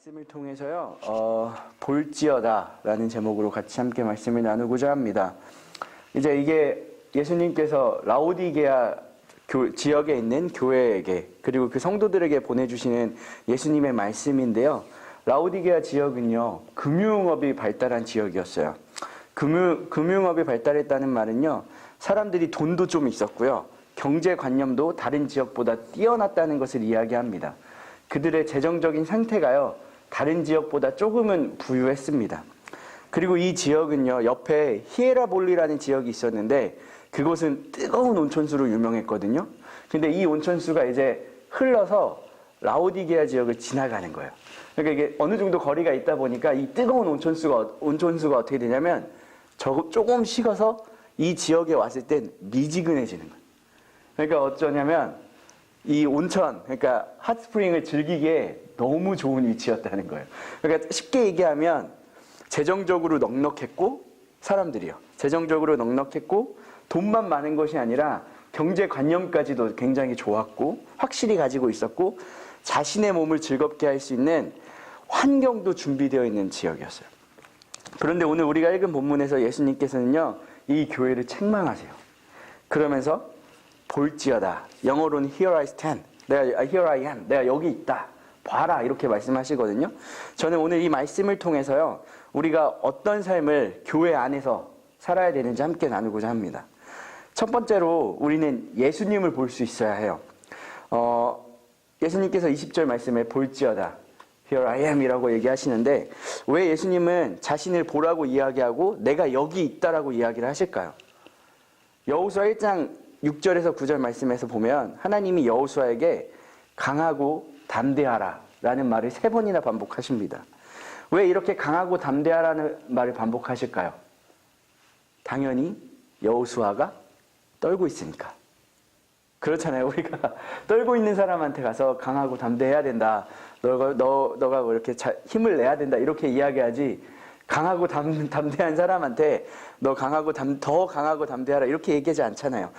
말씀을 통해서요, 볼지어다라는 제목으로 같이 함께 말씀을 나누고자 합니다. 이제 이게 예수님께서 라오디게아 지역에 있는 교회에게 그리고 그 성도들에게 보내주시는 예수님의 말씀인데요. 라오디게아 지역은요, 금융업이 발달한 지역이었어요. 금융업이 발달했다는 말은요, 사람들이 돈도 좀 있었고요, 경제관념도 다른 지역보다 뛰어났다는 것을 이야기합니다. 그들의 재정적인 상태가요, 다른 지역보다 조금은 부유했습니다. 그리고 이 지역은요, 옆에 히에라볼리라는 지역이 있었는데 그곳은 뜨거운 온천수로 유명했거든요. 근데 이 온천수가 이제 흘러서 라오디게아 지역을 지나가는 거예요. 그러니까 이게 어느 정도 거리가 있다 보니까 이 뜨거운 온천수가 어떻게 되냐면 조금 식어서 이 지역에 왔을 땐 미지근해지는 거예요. 그러니까 어쩌냐면 이 온천, 그러니까 핫스프링을 즐기기에 너무 좋은 위치였다는 거예요. 그러니까 쉽게 얘기하면 재정적으로 넉넉했고, 사람들이요, 재정적으로 넉넉했고 돈만 많은 것이 아니라 경제관념까지도 굉장히 좋았고 확실히 가지고 있었고 자신의 몸을 즐겁게 할 수 있는 환경도 준비되어 있는 지역이었어요. 그런데 오늘 우리가 읽은 본문에서 예수님께서는요, 이 교회를 책망하세요. 그러면서 볼지어다, 영어로는 Here I stand, Here I am, 내가 여기 있다, 봐라, 이렇게 말씀하시거든요. 저는 오늘 이 말씀을 통해서요, 우리가 어떤 삶을 교회 안에서 살아야 되는지 함께 나누고자 합니다. 첫 번째로 우리는 예수님을 볼 수 있어야 해요. 예수님께서 20절 말씀에 볼지어다, Here I am 이라고 얘기하시는데 왜 예수님은 자신을 보라고 이야기하고 내가 여기 있다라고 이야기를 하실까요? 여호수아 1장 6절에서 9절 말씀에서 보면 하나님이 여호수아에게 강하고 담대하라 라는 말을 3번이나 반복하십니다. 왜 이렇게 강하고 담대하라는 말을 반복하실까요? 당연히 여호수아가 떨고 있으니까. 그렇잖아요. 우리가 떨고 있는 사람한테 가서 강하고 담대해야 된다, 너가 뭐 이렇게 힘을 내야 된다, 이렇게 이야기하지, 강하고 담대한 사람한테 너 더 강하고 담대하라 이렇게 얘기하지 않잖아요.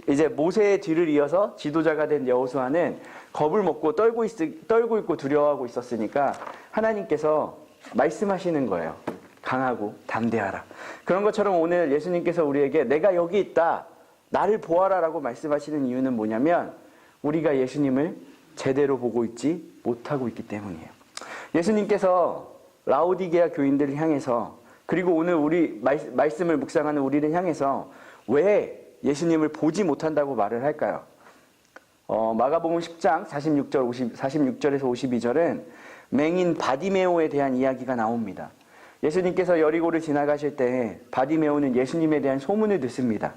이제 모세의 뒤를 이어서 지도자가 된 여호수아는 겁을 먹고 떨고 있고 두려워하고 있었으니까 하나님께서 말씀하시는 거예요. 강하고 담대하라. 그런 것처럼 오늘 예수님께서 우리에게 내가 여기 있다, 나를 보아라 라고 말씀하시는 이유는 뭐냐면 우리가 예수님을 제대로 보고 있지 못하고 있기 때문이에요. 예수님께서 라오디게아 교인들을 향해서, 그리고 오늘 우리 말씀을 묵상하는 우리를 향해서 왜 예수님을 보지 못한다고 말을 할까요? 마가복음 10장 46절에서 52절은 맹인 바디메오에 대한 이야기가 나옵니다. 예수님께서 여리고를 지나가실 때 바디메오는 예수님에 대한 소문을 듣습니다.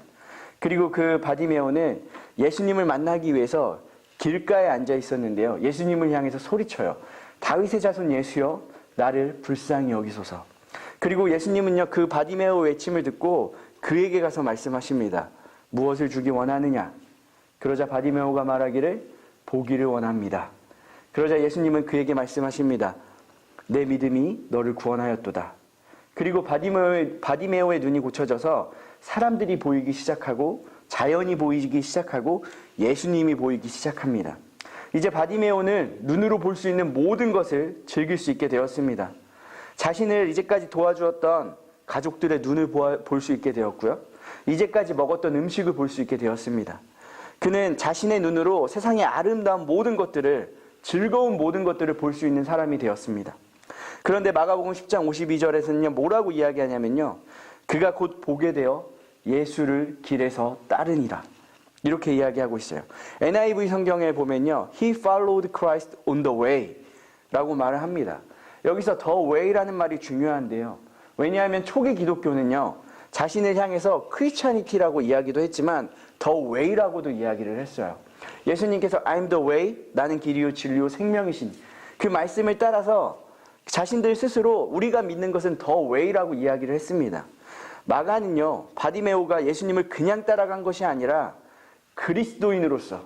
그리고 그 바디메오는 예수님을 만나기 위해서 길가에 앉아 있었는데요, 예수님을 향해서 소리쳐요. 다윗의 자손 예수여, 나를 불쌍히 여기소서. 그리고 예수님은요, 그 바디메오 외침을 듣고 그에게 가서 말씀하십니다. 무엇을 주기 원하느냐? 그러자 바디메오가 말하기를 보기를 원합니다. 그러자 예수님은 그에게 말씀하십니다. 내 믿음이 너를 구원하였도다. 그리고 바디메오의 눈이 고쳐져서 사람들이 보이기 시작하고 자연이 보이기 시작하고 예수님이 보이기 시작합니다. 이제 바디메오는 눈으로 볼 수 있는 모든 것을 즐길 수 있게 되었습니다. 자신을 이제까지 도와주었던 가족들의 눈을 볼 수 있게 되었고요, 이제까지 먹었던 음식을 볼 수 있게 되었습니다. 그는 자신의 눈으로 세상의 아름다운 모든 것들을, 즐거운 모든 것들을 볼 수 있는 사람이 되었습니다. 그런데 마가복음 10장 52절에서는요, 뭐라고 이야기하냐면요, 그가 곧 보게 되어 예수를 길에서 따르니라, 이렇게 이야기하고 있어요. NIV 성경에 보면요, He followed Christ on the way 라고 말을 합니다. 여기서 the way라는 말이 중요한데요, 왜냐하면 초기 기독교는요, 자신을 향해서 크리스찬이티라고 이야기도 했지만 the way라고도 이야기를 했어요. 예수님께서 I'm the way, 나는 길이요 진리요 생명이신 그 말씀을 따라서 자신들 스스로 우리가 믿는 것은 the way라고 이야기를 했습니다. 마가는요, 바디메오가 예수님을 그냥 따라간 것이 아니라 그리스도인으로서,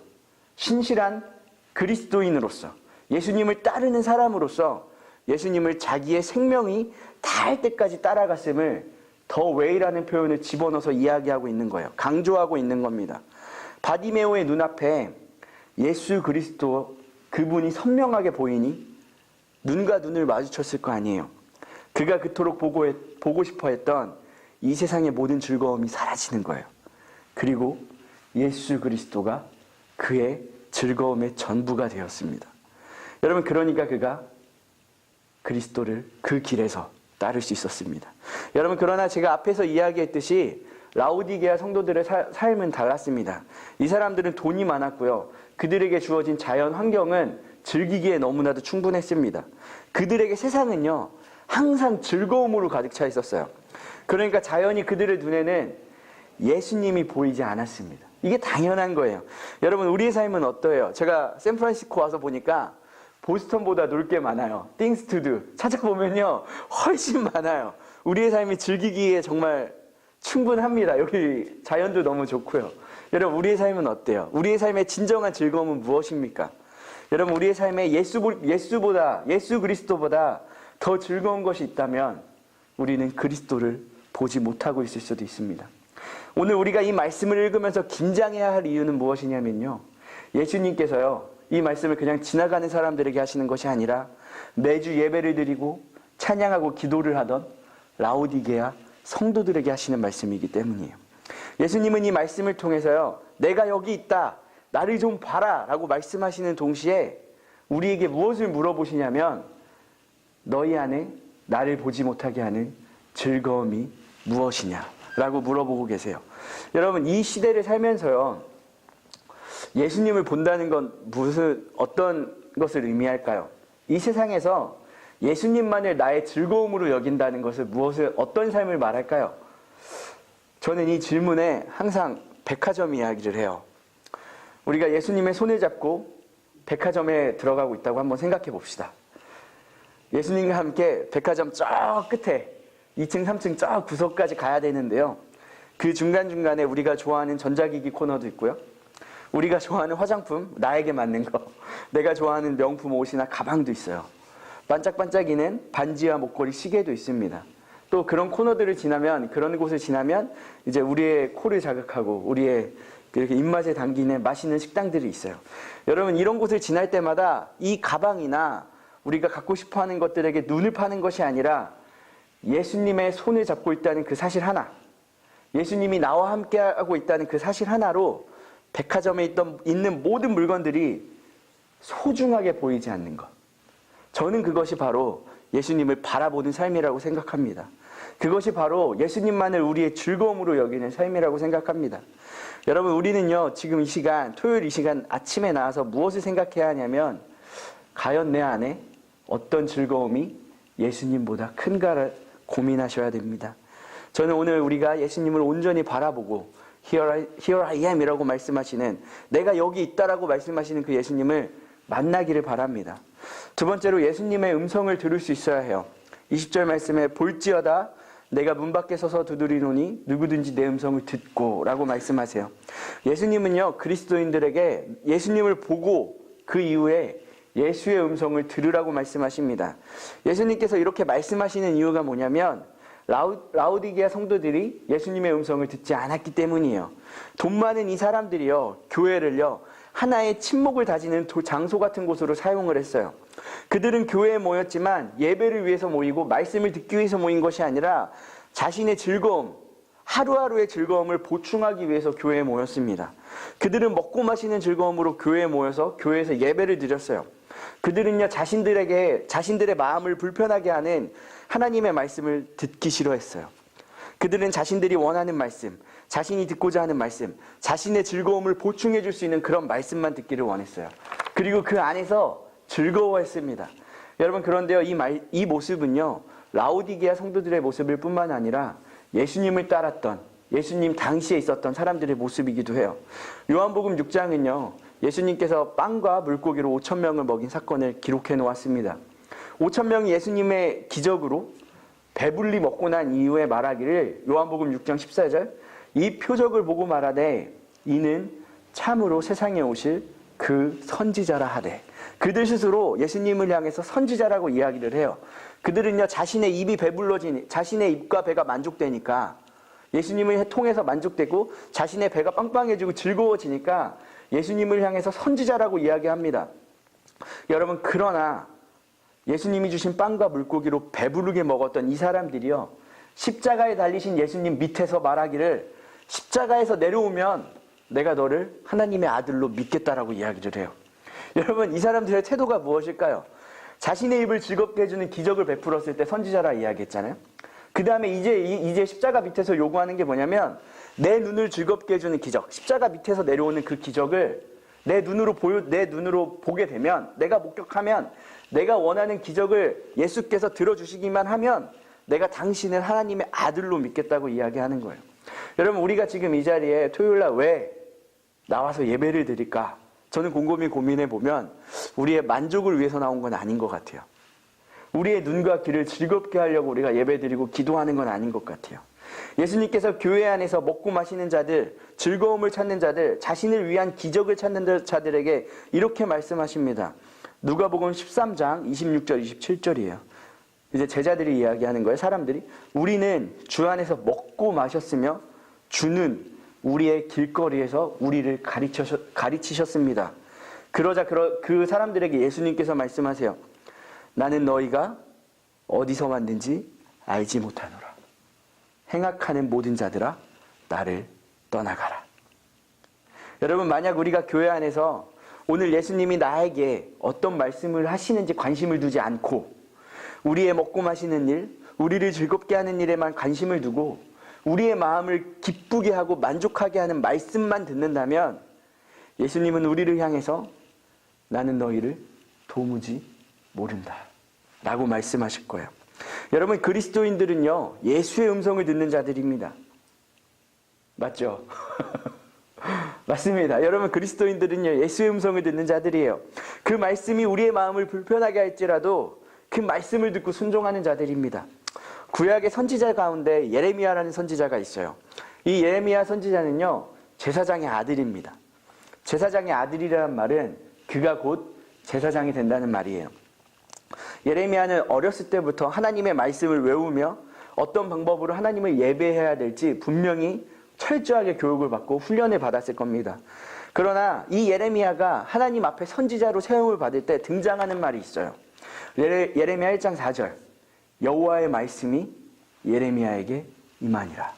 신실한 그리스도인으로서, 예수님을 따르는 사람으로서 예수님을 자기의 생명이 다할 때까지 따라갔음을 the way라는 표현을 집어넣어서 이야기하고 있는 거예요. 강조하고 있는 겁니다. 바디메오의 눈앞에 예수 그리스도, 그분이 선명하게 보이니 눈과 눈을 마주쳤을 거 아니에요. 그가 그토록 보고 싶어 했던 이 세상의 모든 즐거움이 사라지는 거예요. 그리고 예수 그리스도가 그의 즐거움의 전부가 되었습니다. 여러분, 그러니까 그가 그리스도를 그 길에서 따를 수 있었습니다. 여러분, 그러나 제가 앞에서 이야기했듯이 라오디게아 성도들의 삶은 달랐습니다. 이 사람들은 돈이 많았고요. 그들에게 주어진 자연 환경은 즐기기에 너무나도 충분했습니다. 그들에게 세상은요, 항상 즐거움으로 가득 차 있었어요. 그러니까 자연히 그들의 눈에는 예수님이 보이지 않았습니다. 이게 당연한 거예요. 여러분, 우리의 삶은 어떠해요? 제가 샌프란시스코 와서 보니까 보스턴보다 놀 게 많아요. Things to do. 찾아보면요, 훨씬 많아요. 우리의 삶이 즐기기에 정말 충분합니다. 여기 자연도 너무 좋고요. 여러분, 우리의 삶은 어때요? 우리의 삶의 진정한 즐거움은 무엇입니까? 여러분, 우리의 삶에 예수 그리스도보다 더 즐거운 것이 있다면 우리는 그리스도를 보지 못하고 있을 수도 있습니다. 오늘 우리가 이 말씀을 읽으면서 긴장해야 할 이유는 무엇이냐면요, 예수님께서요, 이 말씀을 그냥 지나가는 사람들에게 하시는 것이 아니라 매주 예배를 드리고 찬양하고 기도를 하던 라오디게아 성도들에게 하시는 말씀이기 때문이에요. 예수님은 이 말씀을 통해서요, 내가 여기 있다, 나를 좀 봐라 라고 말씀하시는 동시에 우리에게 무엇을 물어보시냐면, 너희 안에 나를 보지 못하게 하는 즐거움이 무엇이냐 라고 물어보고 계세요. 여러분, 이 시대를 살면서요, 예수님을 본다는 건 어떤 것을 의미할까요? 이 세상에서 예수님만을 나의 즐거움으로 여긴다는 것을 어떤 삶을 말할까요? 저는 이 질문에 항상 백화점 이야기를 해요. 우리가 예수님의 손을 잡고 백화점에 들어가고 있다고 한번 생각해 봅시다. 예수님과 함께 백화점 저 끝에 2층, 3층 저 구석까지 가야 되는데요. 그 중간중간에 우리가 좋아하는 전자기기 코너도 있고요. 우리가 좋아하는 화장품, 나에게 맞는 거, 내가 좋아하는 명품 옷이나 가방도 있어요. 반짝반짝이는 반지와 목걸이, 시계도 있습니다. 또 그런 코너들을 지나면, 그런 곳을 지나면 이제 우리의 코를 자극하고 우리의 이렇게 입맛에 당기는 맛있는 식당들이 있어요. 여러분, 이런 곳을 지날 때마다 이 가방이나 우리가 갖고 싶어하는 것들에게 눈을 파는 것이 아니라 예수님의 손을 잡고 있다는 그 사실 하나, 예수님이 나와 함께하고 있다는 그 사실 하나로 백화점에 있는 모든 물건들이 소중하게 보이지 않는 것. 저는 그것이 바로 예수님을 바라보는 삶이라고 생각합니다. 그것이 바로 예수님만을 우리의 즐거움으로 여기는 삶이라고 생각합니다. 여러분, 우리는요, 지금 이 시간, 토요일 이 시간 아침에 나와서 무엇을 생각해야 하냐면, 과연 내 안에 어떤 즐거움이 예수님보다 큰가를 고민하셔야 됩니다. 저는 오늘 우리가 예수님을 온전히 바라보고 Here I am 이라고 말씀하시는, 내가 여기 있다라고 말씀하시는 그 예수님을 만나기를 바랍니다. 두 번째로, 예수님의 음성을 들을 수 있어야 해요. 20절 말씀에 볼지어다 내가 문 밖에 서서 두드리노니 누구든지 내 음성을 듣고 라고 말씀하세요. 예수님은요, 그리스도인들에게 예수님을 보고 그 이후에 예수의 음성을 들으라고 말씀하십니다. 예수님께서 이렇게 말씀하시는 이유가 뭐냐면, 라오디게아 성도들이 예수님의 음성을 듣지 않았기 때문이에요. 돈 많은 이 사람들이요, 교회를요, 하나의 침묵을 다지는 장소 같은 곳으로 사용을 했어요. 그들은 교회에 모였지만 예배를 위해서 모이고 말씀을 듣기 위해서 모인 것이 아니라 자신의 즐거움, 하루하루의 즐거움을 보충하기 위해서 교회에 모였습니다. 그들은 먹고 마시는 즐거움으로 교회에 모여서 교회에서 예배를 드렸어요. 그들은요, 자신들의 마음을 불편하게 하는 하나님의 말씀을 듣기 싫어했어요. 그들은 자신들이 원하는 말씀, 자신이 듣고자 하는 말씀, 자신의 즐거움을 보충해 줄 수 있는 그런 말씀만 듣기를 원했어요. 그리고 그 안에서 즐거워했습니다. 여러분, 그런데요, 이 모습은요, 라오디게아 성도들의 모습일 뿐만 아니라 예수님을 따랐던, 예수님 당시에 있었던 사람들의 모습이기도 해요. 요한복음 6장은요, 예수님께서 빵과 물고기로 5,000명을 먹인 사건을 기록해 놓았습니다. 5,000명이 예수님의 기적으로 배불리 먹고 난 이후에 말하기를, 요한복음 6장 14절, 이 표적을 보고 말하되 이는 참으로 세상에 오실 그 선지자라 하되, 그들 스스로 예수님을 향해서 선지자라고 이야기를 해요. 그들은요, 자신의 입이 배불러지니, 자신의 입과 배가 만족되니까, 예수님을 통해서 만족되고 자신의 배가 빵빵해지고 즐거워지니까 예수님을 향해서 선지자라고 이야기합니다. 여러분, 그러나 예수님이 주신 빵과 물고기로 배부르게 먹었던 이 사람들이요, 십자가에 달리신 예수님 밑에서 말하기를 십자가에서 내려오면 내가 너를 하나님의 아들로 믿겠다라고 이야기를 해요. 여러분, 이 사람들의 태도가 무엇일까요? 자신의 입을 즐겁게 해주는 기적을 베풀었을 때 선지자라 이야기했잖아요. 그 다음에 이제 십자가 밑에서 요구하는 게 뭐냐면 내 눈을 즐겁게 해주는 기적, 십자가 밑에서 내려오는 그 기적을 내 눈으로 보게 되면, 내가 목격하면, 내가 원하는 기적을 예수께서 들어주시기만 하면 내가 당신을 하나님의 아들로 믿겠다고 이야기하는 거예요. 여러분, 우리가 지금 이 자리에 토요일날 왜 나와서 예배를 드릴까? 저는 곰곰이 고민해 보면 우리의 만족을 위해서 나온 건 아닌 것 같아요. 우리의 눈과 귀를 즐겁게 하려고 우리가 예배드리고 기도하는 건 아닌 것 같아요. 예수님께서 교회 안에서 먹고 마시는 자들, 즐거움을 찾는 자들, 자신을 위한 기적을 찾는 자들에게 이렇게 말씀하십니다. 누가복음 13장 26절 27절이에요. 이제 제자들이 이야기하는 거예요. 사람들이. 우리는 주 안에서 먹고 마셨으며 주는 우리의 길거리에서 우리를 가르치셨습니다. 그러자 그 사람들에게 예수님께서 말씀하세요. 나는 너희가 어디서 왔는지 알지 못하노라. 행악하는 모든 자들아, 나를 떠나가라. 여러분, 만약 우리가 교회 안에서 오늘 예수님이 나에게 어떤 말씀을 하시는지 관심을 두지 않고 우리의 먹고 마시는 일, 우리를 즐겁게 하는 일에만 관심을 두고 우리의 마음을 기쁘게 하고 만족하게 하는 말씀만 듣는다면 예수님은 우리를 향해서 나는 너희를 도무지 모른다 라고 말씀하실 거예요. 여러분, 그리스도인들은요, 예수의 음성을 듣는 자들입니다. 맞죠? 맞습니다. 여러분, 그리스도인들은요, 예수의 음성을 듣는 자들이에요. 그 말씀이 우리의 마음을 불편하게 할지라도 그 말씀을 듣고 순종하는 자들입니다. 구약의 선지자 가운데 예레미야라는 선지자가 있어요. 이 예레미야 선지자는요, 제사장의 아들입니다. 제사장의 아들이라는 말은 그가 곧 제사장이 된다는 말이에요. 예레미야는 어렸을 때부터 하나님의 말씀을 외우며 어떤 방법으로 하나님을 예배해야 될지 분명히 철저하게 교육을 받고 훈련을 받았을 겁니다. 그러나 이 예레미야가 하나님 앞에 선지자로 세움을 받을 때 등장하는 말이 있어요. 예레미야 1장 4절. 여호와의 말씀이 예레미야에게 임하니라.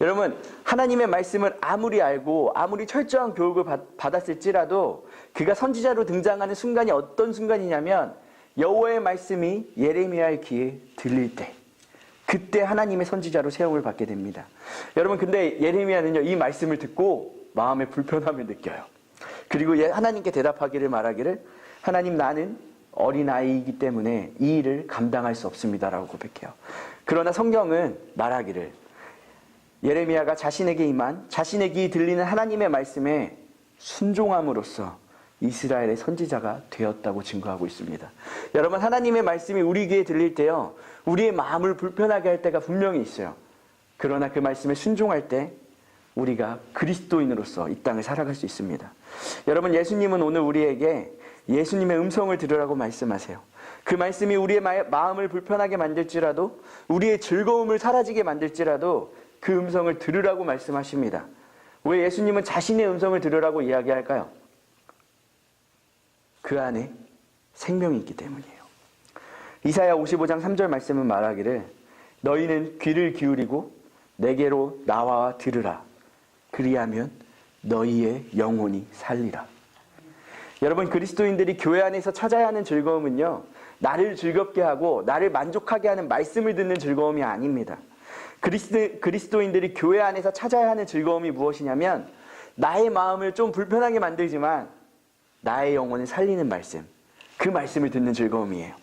여러분, 하나님의 말씀을 아무리 알고 아무리 철저한 교육을 받았을지라도 그가 선지자로 등장하는 순간이 어떤 순간이냐면 여호와의 말씀이 예레미야의 귀에 들릴 때, 그때 하나님의 선지자로 세움을 받게 됩니다. 여러분, 근데 예레미야는요, 이 말씀을 듣고 마음의 불편함을 느껴요. 그리고 하나님께 대답하기를 말하기를 하나님, 나는 어린아이이기 때문에 이 일을 감당할 수 없습니다라고 고백해요. 그러나 성경은 말하기를 예레미야가 자신에게 임한, 자신의 귀에 들리는 하나님의 말씀에 순종함으로써 이스라엘의 선지자가 되었다고 증거하고 있습니다. 여러분, 하나님의 말씀이 우리 귀에 들릴 때요, 우리의 마음을 불편하게 할 때가 분명히 있어요. 그러나 그 말씀에 순종할 때 우리가 그리스도인으로서 이 땅을 살아갈 수 있습니다. 여러분, 예수님은 오늘 우리에게 예수님의 음성을 들으라고 말씀하세요. 그 말씀이 우리의 마음을 불편하게 만들지라도, 우리의 즐거움을 사라지게 만들지라도 그 음성을 들으라고 말씀하십니다. 왜 예수님은 자신의 음성을 들으라고 이야기할까요? 그 안에 생명이 있기 때문이에요. 이사야 55장 3절 말씀은 말하기를 너희는 귀를 기울이고 내게로 나와 들으라. 그리하면 너희의 영혼이 살리라. 여러분, 그리스도인들이 교회 안에서 찾아야 하는 즐거움은요, 나를 즐겁게 하고 나를 만족하게 하는 말씀을 듣는 즐거움이 아닙니다. 그리스도인들이 교회 안에서 찾아야 하는 즐거움이 무엇이냐면 나의 마음을 좀 불편하게 만들지만 나의 영혼을 살리는 말씀, 그 말씀을 듣는 즐거움이에요.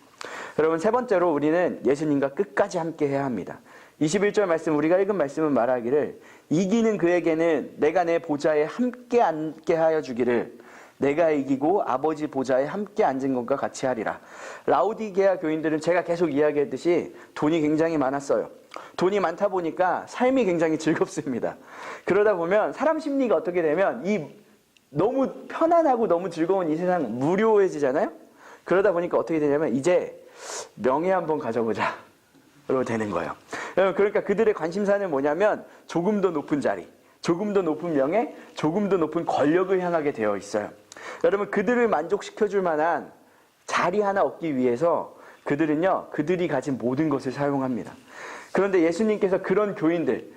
여러분, 세 번째로 우리는 예수님과 끝까지 함께 해야 합니다. 21절 말씀, 우리가 읽은 말씀은 말하기를 이기는 그에게는 내가 내 보좌에 함께 앉게 하여 주기를 내가 이기고 아버지 보좌에 함께 앉은 것과 같이 하리라. 라오디게아 교인들은 제가 계속 이야기했듯이 돈이 굉장히 많았어요. 돈이 많다 보니까 삶이 굉장히 즐겁습니다. 그러다 보면 사람 심리가 어떻게 되면 이 너무 편안하고 너무 즐거운 이 세상 무료해지잖아요. 그러다 보니까 어떻게 되냐면 이제 명예 한번 가져보자 로 되는 거예요. 그러니까 그들의 관심사는 뭐냐면 조금 더 높은 자리, 조금 더 높은 명예, 조금 더 높은 권력을 향하게 되어 있어요. 여러분, 그들을 만족시켜줄 만한 자리 하나 얻기 위해서 그들은요, 그들이 가진 모든 것을 사용합니다. 그런데 예수님께서 그런 교인들,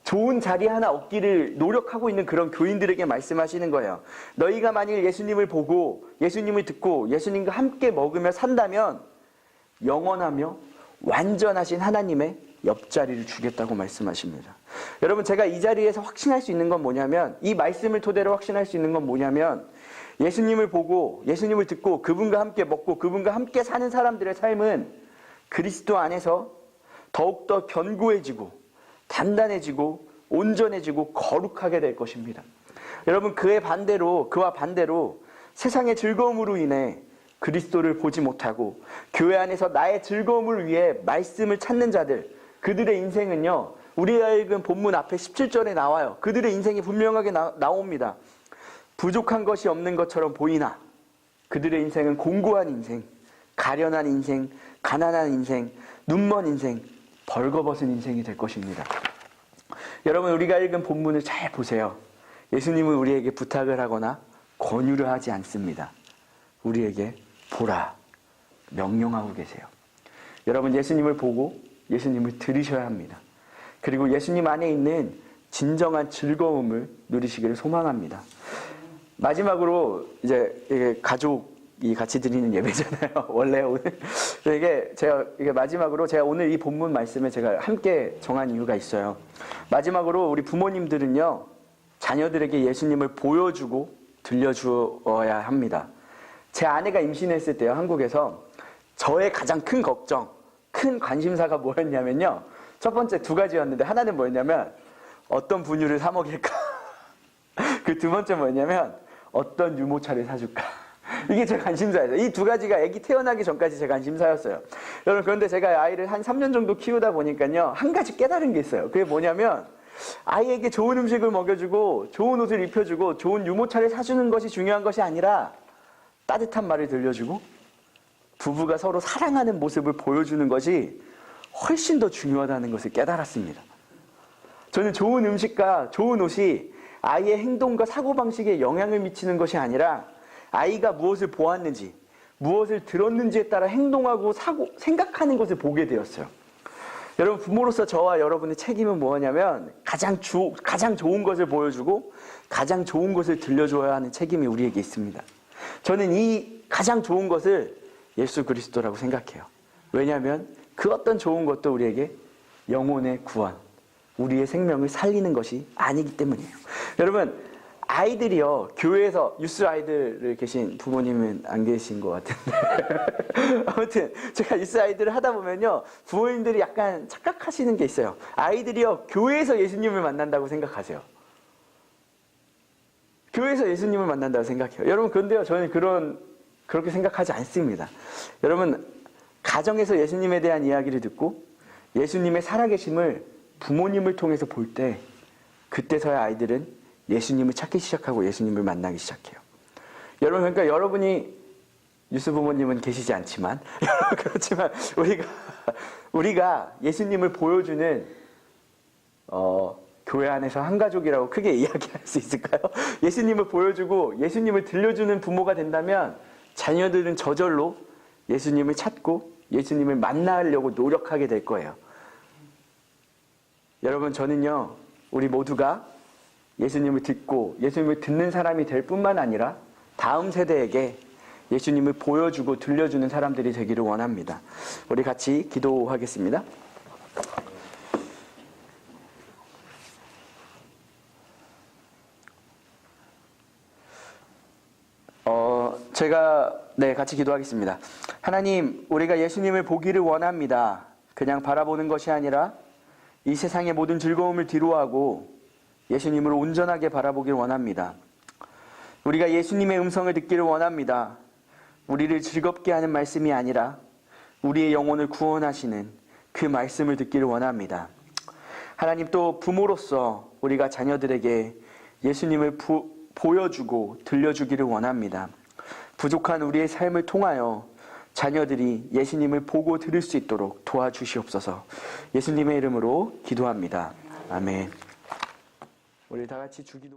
좋은 자리 하나 얻기를 노력하고 있는 그런 교인들에게 말씀하시는 거예요. 너희가 만일 예수님을 보고 예수님을 듣고 예수님과 함께 먹으며 산다면 영원하며 완전하신 하나님의 옆자리를 주겠다고 말씀하십니다. 여러분, 제가 이 자리에서 확신할 수 있는 건 뭐냐면, 이 말씀을 토대로 확신할 수 있는 건 뭐냐면, 예수님을 보고 예수님을 듣고 그분과 함께 먹고 그분과 함께 사는 사람들의 삶은 그리스도 안에서 더욱더 견고해지고 단단해지고 온전해지고 거룩하게 될 것입니다. 여러분, 그와 반대로 세상의 즐거움으로 인해 그리스도를 보지 못하고 교회 안에서 나의 즐거움을 위해 말씀을 찾는 자들, 그들의 인생은요, 우리가 읽은 본문 앞에 17절에 나와요. 그들의 인생이 분명하게 나옵니다. 부족한 것이 없는 것처럼 보이나 그들의 인생은 공고한 인생, 가련한 인생, 가난한 인생, 눈먼 인생, 벌거벗은 인생이 될 것입니다. 여러분, 우리가 읽은 본문을 잘 보세요. 예수님은 우리에게 부탁을 하거나 권유를 하지 않습니다. 우리에게 보라, 명령하고 계세요. 여러분, 예수님을 보고 예수님을 들으셔야 합니다. 그리고 예수님 안에 있는 진정한 즐거움을 누리시기를 소망합니다. 마지막으로 이제 가족이 같이 드리는 예배잖아요. 원래 오늘 이게 마지막으로 제가 오늘 이 본문 말씀을 제가 함께 정한 이유가 있어요. 마지막으로 우리 부모님들은요, 자녀들에게 예수님을 보여주고 들려주어야 합니다. 제 아내가 임신했을 때요, 한국에서 저의 가장 큰 걱정, 큰 관심사가 뭐였냐면요, 첫 번째 두 가지였는데, 하나는 뭐였냐면 어떤 분유를 사 먹일까, 그 두 번째 뭐였냐면 어떤 유모차를 사줄까. 이게 제 관심사였어요. 이 두 가지가 아기 태어나기 전까지 제 관심사였어요. 여러분, 그런데 제가 아이를 한 3년 정도 키우다 보니까요, 한 가지 깨달은 게 있어요. 그게 뭐냐면 아이에게 좋은 음식을 먹여주고 좋은 옷을 입혀주고 좋은 유모차를 사주는 것이 중요한 것이 아니라 따뜻한 말을 들려주고 부부가 서로 사랑하는 모습을 보여주는 것이 훨씬 더 중요하다는 것을 깨달았습니다. 저는 좋은 음식과 좋은 옷이 아이의 행동과 사고방식에 영향을 미치는 것이 아니라 아이가 무엇을 보았는지, 무엇을 들었는지에 따라 행동하고 생각하는 것을 보게 되었어요. 여러분, 부모로서 저와 여러분의 책임은 뭐냐면 가장 좋은 것을 보여주고 가장 좋은 것을 들려줘야 하는 책임이 우리에게 있습니다. 저는 이 가장 좋은 것을 예수 그리스도라고 생각해요. 왜냐하면 그 어떤 좋은 것도 우리에게 영혼의 구원, 우리의 생명을 살리는 것이 아니기 때문이에요. 여러분, 아이들이요, 교회에서 유스 아이들 계신 부모님은 안 계신 것 같은데 아무튼 제가 유스 아이들을 하다 보면요, 부모님들이 약간 착각하시는 게 있어요. 아이들이요, 교회에서 예수님을 만난다고 생각하세요. 교회에서 예수님을 만난다고 생각해요. 여러분, 그런데요, 저는 그렇게 생각하지 않습니다. 여러분, 가정에서 예수님에 대한 이야기를 듣고 예수님의 살아계심을 부모님을 통해서 볼 때, 그때서야 아이들은 예수님을 찾기 시작하고 예수님을 만나기 시작해요. 여러분, 그러니까 여러분이 유스 부모님은 계시지 않지만 그렇지만 우리가 예수님을 보여주는 교회 안에서 한 가족이라고 크게 이야기할 수 있을까요? 예수님을 보여주고 예수님을 들려주는 부모가 된다면 자녀들은 저절로 예수님을 찾고 예수님을 만나려고 노력하게 될 거예요. 여러분, 저는요, 우리 모두가 예수님을 듣고 예수님을 듣는 사람이 될 뿐만 아니라 다음 세대에게 예수님을 보여주고 들려주는 사람들이 되기를 원합니다. 우리 같이 기도하겠습니다. 같이 기도하겠습니다. 하나님, 우리가 예수님을 보기를 원합니다. 그냥 바라보는 것이 아니라 이 세상의 모든 즐거움을 뒤로하고 예수님을 온전하게 바라보길 원합니다. 우리가 예수님의 음성을 듣기를 원합니다. 우리를 즐겁게 하는 말씀이 아니라 우리의 영혼을 구원하시는 그 말씀을 듣기를 원합니다. 하나님, 또 부모로서 우리가 자녀들에게 예수님을 보여주고 들려주기를 원합니다. 부족한 우리의 삶을 통하여 자녀들이 예수님을 보고 들을 수 있도록 도와주시옵소서. 예수님의 이름으로 기도합니다. 아멘. 우리 다 같이 주기도